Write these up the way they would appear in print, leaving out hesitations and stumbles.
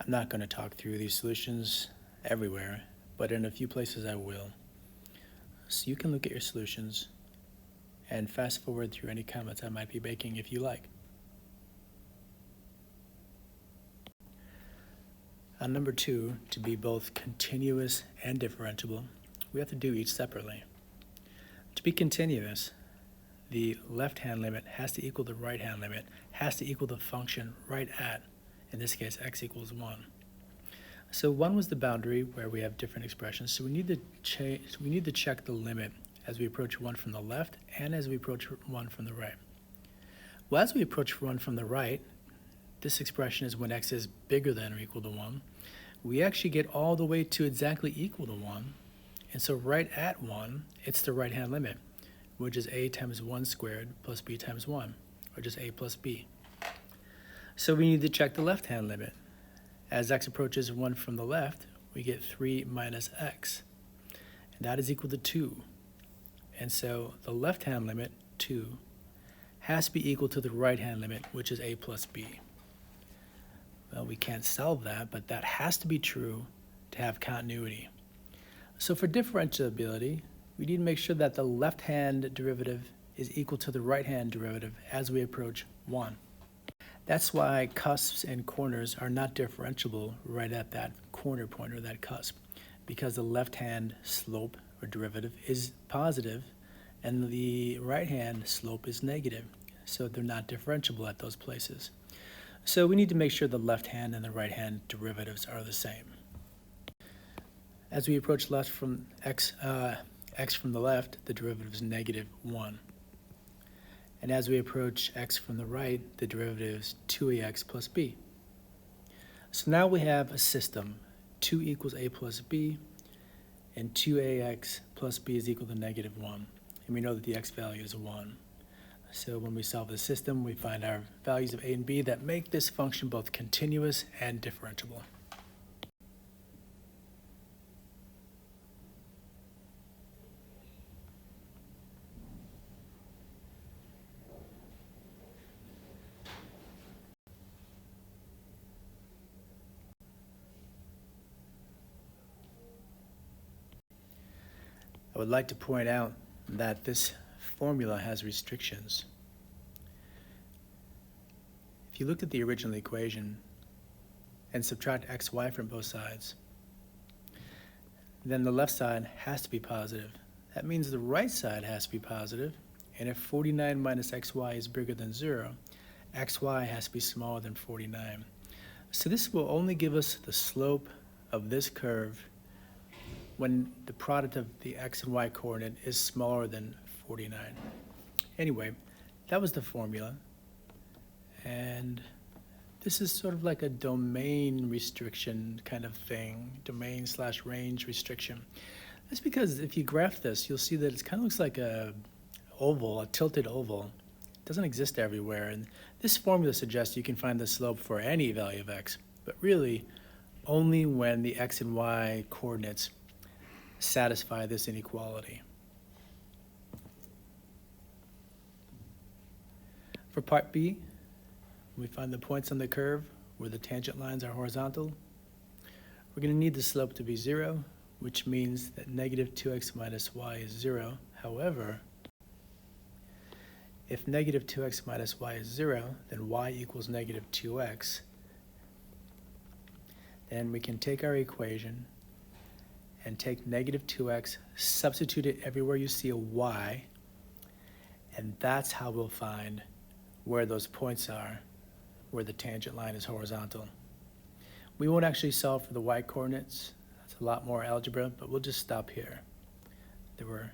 I'm not going to talk through these solutions everywhere, but in a few places I will. So you can look at your solutions and fast forward through any comments I might be making if you like. On number 2, to be both continuous and differentiable, we have to do each separately. To be continuous, the left-hand limit has to equal the right-hand limit, has to equal the function right at, in this case, x equals 1. So 1 was the boundary where we have different expressions, so we need to check the limit as we approach 1 from the left and as we approach 1 from the right. Well, as we approach 1 from the right, this expression is when x is bigger than or equal to 1. We actually get all the way to exactly equal to 1, and so right at 1, it's the right-hand limit, which is a times 1 squared plus b times 1, or just a plus b. So we need to check the left-hand limit. As x approaches 1 from the left, we get 3 minus x, and that is equal to 2. And so the left-hand limit, 2, has to be equal to the right-hand limit, which is a plus b. Well, we can't solve that, but that has to be true to have continuity. So for differentiability, we need to make sure that the left-hand derivative is equal to the right-hand derivative as we approach 1. That's why cusps and corners are not differentiable right at that corner point or that cusp, because the left-hand slope or derivative is positive and the right-hand slope is negative, so they're not differentiable at those places. So we need to make sure the left-hand and the right-hand derivatives are the same. As we approach left from x from the left, the derivative is negative 1. And as we approach x from the right, the derivative is 2ax plus b. So now we have a system. 2 equals a plus b, and 2ax plus b is equal to negative 1. And we know that the x value is 1. So when we solve the system, we find our values of a and b that make this function both continuous and differentiable. I would like to point out that this formula has restrictions. If you looked at the original equation and subtract xy from both sides, then the left side has to be positive. That means the right side has to be positive, and if 49 minus xy is bigger than 0, xy has to be smaller than 49. So this will only give us the slope of this curve when the product of the x and y coordinate is smaller than 49. Anyway, that was the formula. And this is sort of like a domain restriction kind of thing, domain/range restriction. That's because if you graph this, you'll see that it kind of looks like a oval, a tilted oval. It doesn't exist everywhere. And this formula suggests you can find the slope for any value of x, but really only when the x and y coordinates satisfy this inequality. For part B, we find the points on the curve where the tangent lines are horizontal. We're going to need the slope to be 0, which means that negative 2x minus y is 0. However, if negative 2x minus y is 0, then y equals negative 2x. Then we can take our equation and take negative 2x, substitute it everywhere you see a y, and that's how we'll find where those points are, where the tangent line is horizontal. We won't actually solve for the y coordinates. That's a lot more algebra, but we'll just stop here. There were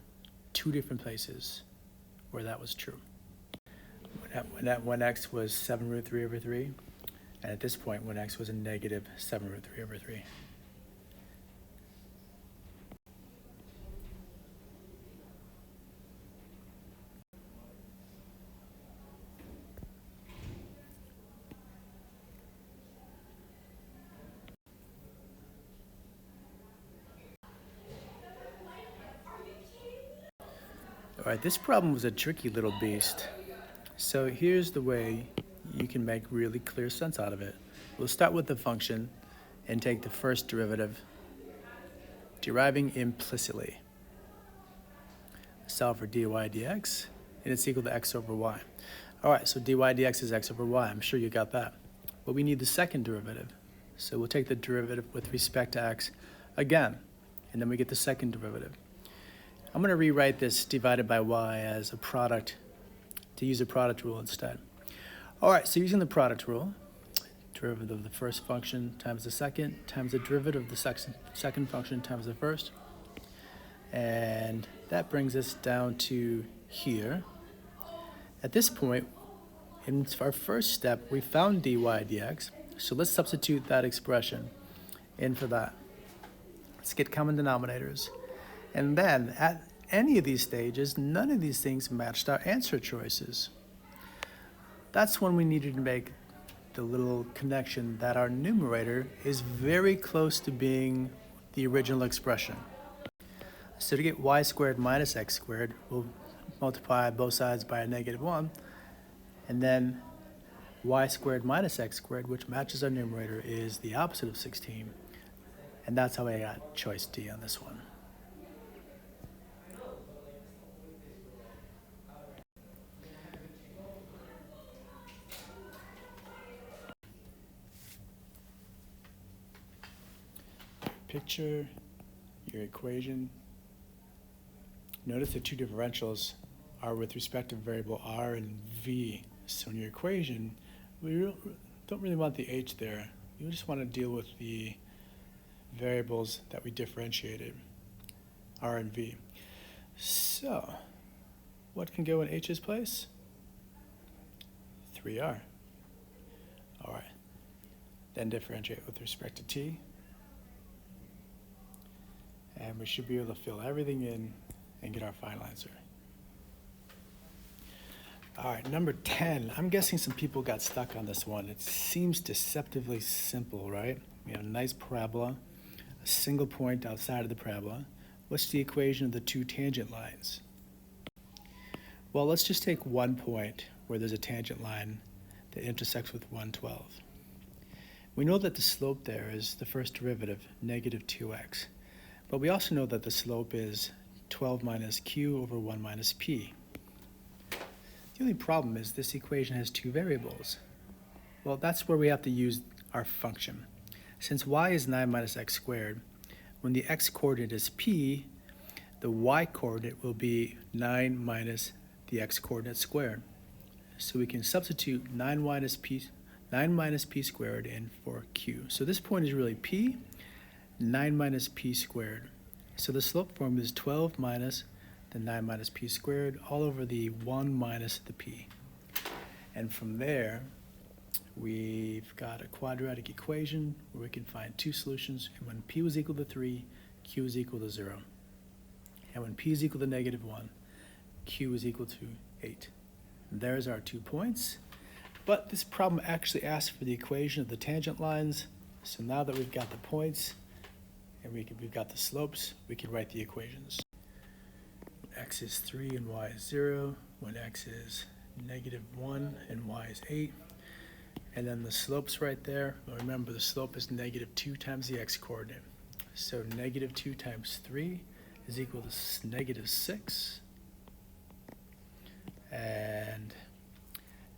2 different places where that was true. When x was 7 root 3 over 3, and at this point when x was a negative 7 root 3 over 3. All right, this problem was a tricky little beast. So here's the way you can make really clear sense out of it. We'll start with the function. and take the first derivative, deriving implicitly. Solve for dy dx, and it's equal to x over y. All right, so dy dx is x over y. I'm sure you got that. But we need the second derivative. So we'll take the derivative with respect to x again, and then we get the second derivative. I'm going to rewrite this divided by y as a product, to use a product rule instead. All right, so using the product rule, derivative of the first function times the second times the derivative of the second function times the first. And that brings us down to here. At this point, in our first step, we found dy dx. So let's substitute that expression in for that. Let's get common denominators. And then at any of these stages, none of these things matched our answer choices. That's when we needed to make the little connection that our numerator is very close to being the original expression. So to get y squared minus x squared, we'll multiply both sides by a -1, and then y squared minus x squared, which matches our numerator, is the opposite of 16. And that's how I got choice D on this one. Picture your equation. Notice the two differentials are with respect to variable r and v. So in your equation, we don't really want the h there. You just want to deal with the variables that we differentiated, r and v. So what can go in h's place? 3r. All right. Then differentiate with respect to t. And we should be able to fill everything in and get our final answer. All right, number 10. I'm guessing some people got stuck on this one. It seems deceptively simple, right? We have a nice parabola, a single point outside of the parabola. What's the equation of the two tangent lines? Well, let's just take one point where there's a tangent line that intersects with 112. We know that the slope there is the first derivative, -2x. But we also know that the slope is 12 minus q over 1 minus p. The only problem is this equation has two variables. Well, that's where we have to use our function. Since y is 9 minus x squared, when the x-coordinate is p, the y-coordinate will be 9 minus the x-coordinate squared. So we can substitute 9 minus p squared in for q. So this point is really p, 9 minus p squared. So the slope formula is 12 minus the 9 minus p squared all over the 1 minus the p. And from there, we've got a quadratic equation where we can find two solutions. And when p was equal to 3, q is equal to 0. And when p is equal to -1, q is equal to 8. And there's our 2 points. But this problem actually asks for the equation of the tangent lines. So now that we've got the points, and we've got the slopes, we can write the equations. When x is 3 and y is 0, when x is -1 and y is 8, and then the slope's right there. Well, remember, the slope is -2 times the x-coordinate. So -2 times 3 is equal to -6, and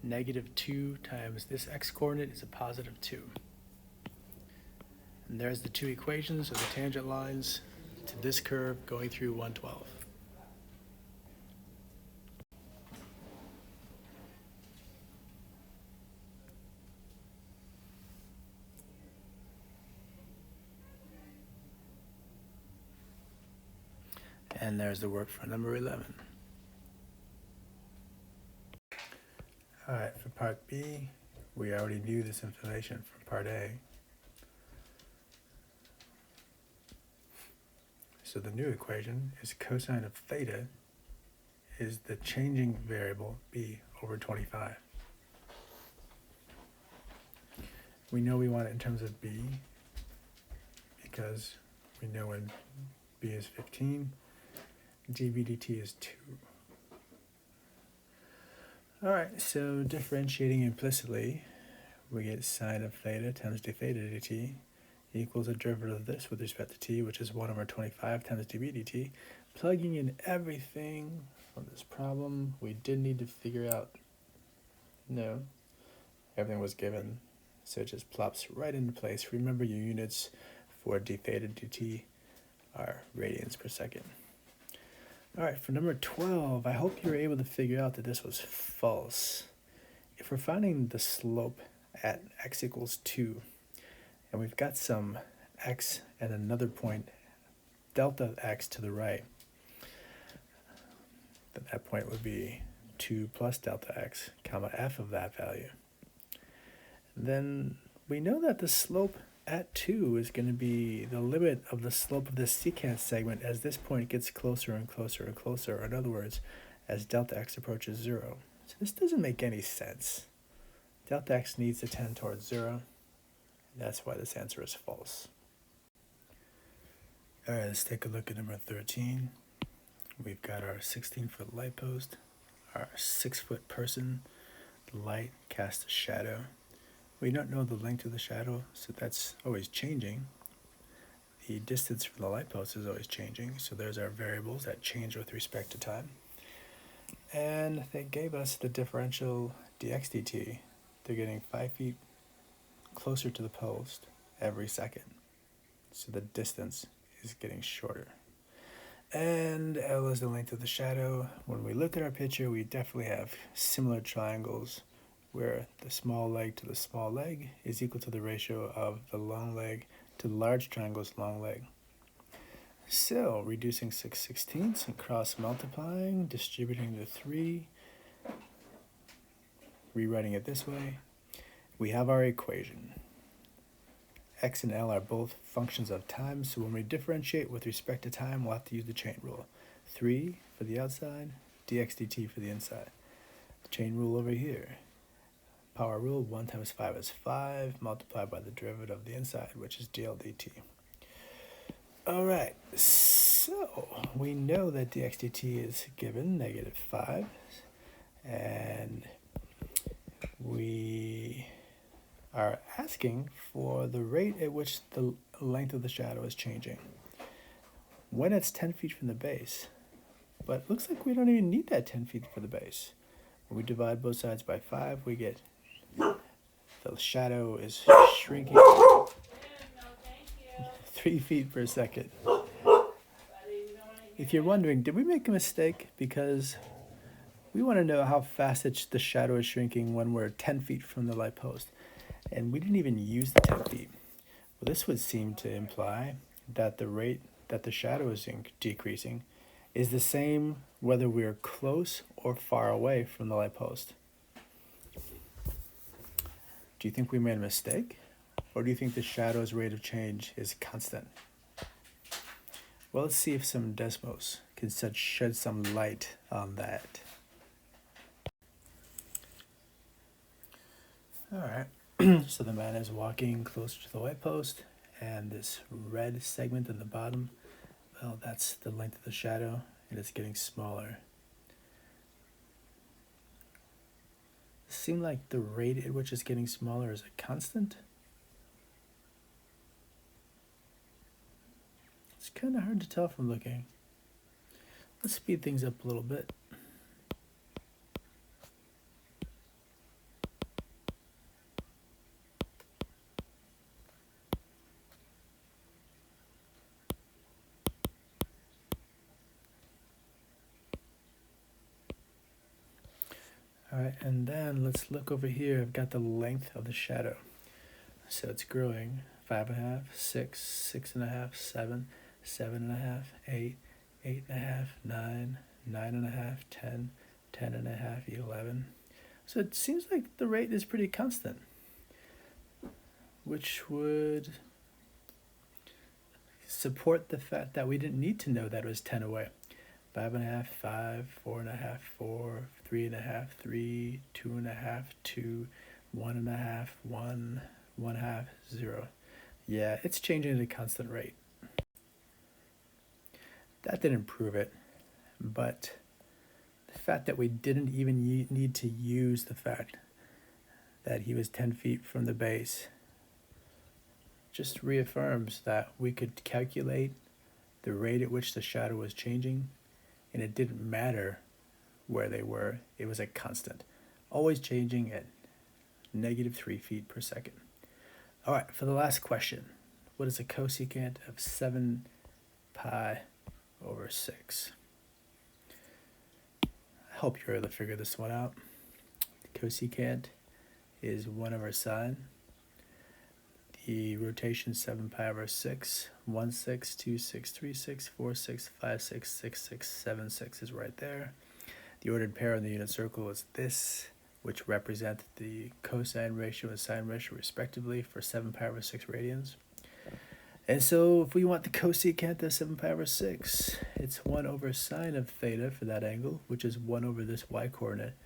-2 times this x-coordinate is a +2. And there's the two equations of the tangent lines to this curve going through 112. And there's the work for number 11. All right, for part B, we already knew this information from part A. So the new equation is cosine of theta is the changing variable b over 25. We know we want it in terms of b because we know when b is 15, dv dt is 2. All right, so differentiating implicitly, we get sine of theta times d theta dt equals the derivative of this with respect to t, which is 1 over 25 times dv dt. Plugging in everything from this problem, we did need to figure out, no, everything was given, so it just plops right into place. Remember, your units for d theta dt are radians per second. All right, for number 12, I hope you were able to figure out that this was false. If we're finding the slope at x equals 2, and we've got some x at another point, delta x to the right, then that point would be 2 plus delta x, comma f of that value. Then we know that the slope at 2 is going to be the limit of the slope of this secant segment as this point gets closer and closer and closer, or in other words, as delta x approaches 0. So this doesn't make any sense. Delta x needs to tend towards 0, and that's why this answer is false. All right, let's take a look at number 13. We've got our 16-foot light post, our 6-foot person. The light casts a shadow. We don't know the length of the shadow, so that's always changing. The distance from the light post is always changing, so there's our variables that change with respect to time. And they gave us the differential dx dt. They're getting 5 feet closer to the post every second, so the distance is getting shorter. And L is the length of the shadow. When we look at our picture, we definitely have similar triangles where the small leg to the small leg is equal to the ratio of the long leg to the large triangle's long leg. So, reducing 6/16 and cross-multiplying, distributing the 3, rewriting it this way, we have our equation. X and L are both functions of time, so when we differentiate with respect to time, we'll have to use the chain rule. 3 for the outside, dx dt for the inside. The chain rule over here. Power rule, 1 times 5 is 5, multiplied by the derivative of the inside, which is dl dt. All right, so we know that dx dt is given, -5, and we are asking for the rate at which the length of the shadow is changing when it's 10 feet from the base. But it looks like we don't even need that 10 feet for the base. When we divide both sides by 5, we get the shadow is shrinking 3 feet per second. If you're wondering, did we make a mistake? Because we want to know how fast the shadow is shrinking when we're 10 feet from the light post. And we didn't even use the 10 feet. Well, this would seem to imply that the rate that the shadow is decreasing is the same whether we're close or far away from the light post. Do you think we made a mistake? Or do you think the shadow's rate of change is constant? Well, let's see if some Desmos can shed some light on that. All right, so the man is walking closer to the light post, and this red segment in the bottom, well, that's the length of the shadow, and it's getting smaller. It seems like the rate at which it's getting smaller is a constant. It's kind of hard to tell from looking. Let's speed things up a little bit. All right, and then let's look over here. I've got the length of the shadow. So it's growing 5.5, 6, 6.5, 7, 7.5, 8, 8.5, 9, 9.5, 10, 10.5, 11. So it seems like the rate is pretty constant, which would support the fact that we didn't need to know that it was 10 away. 5.5, 5, 4.5, 4, 3.5, 3, 2.5, 2, 1.5, 1, 1/2, 0. Yeah, it's changing at a constant rate. That didn't prove it, but the fact that we didn't even need to use the fact that he was 10 feet from the base just reaffirms that we could calculate the rate at which the shadow was changing, and it didn't matter where they were. It was a constant, always changing at -3 feet per second. All right, for the last question, what is the cosecant of 7 pi over 6? I hope you're able to figure this one out. The cosecant is 1 over sine. The rotation 7 pi over 6, 1, 6, 2, 6, 3, 6, 4, 6, 5, 6, 6, 6, 7, 6 is right there. The ordered pair in the unit circle is this, which represent the cosine ratio and sine ratio respectively for 7 pi over 6 radians. And so if we want the cosecant of 7 pi over 6, it's 1 over sine of theta for that angle, which is 1 over this y coordinate,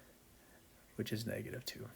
which is -2.